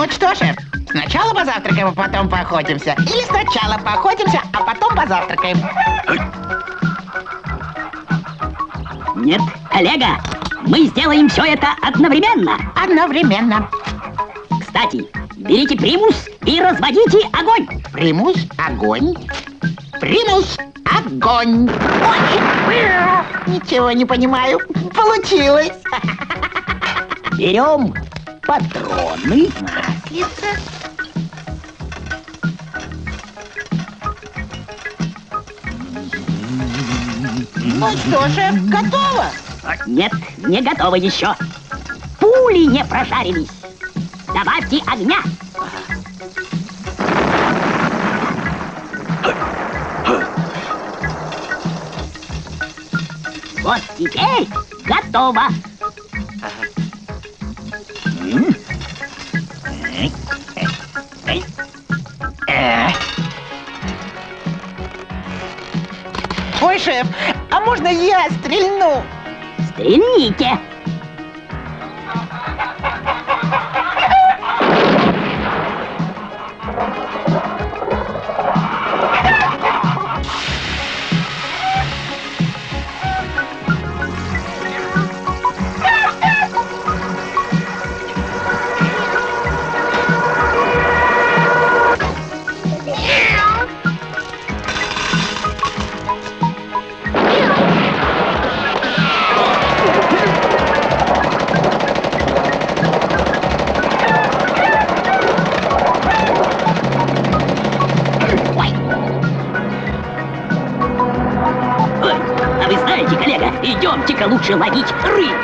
Ну что, шеф, сначала позавтракаем, а потом поохотимся? Или сначала поохотимся, а потом позавтракаем? Нет, коллега, мы сделаем все это одновременно. Одновременно. Кстати, берите примус и разводите огонь. Примус, огонь. Примус, огонь. Ой, ничего не понимаю. Получилось. Берем патроны. Маслица. Ну что, шеф, готово? Нет, не готово еще. Пули не прожарились. Добавьте огня. Вот теперь готово. Ой, шеф, а можно я стрельну? Стрельните. А вы знаете, коллега, идемте-ка лучше ловить рыбу.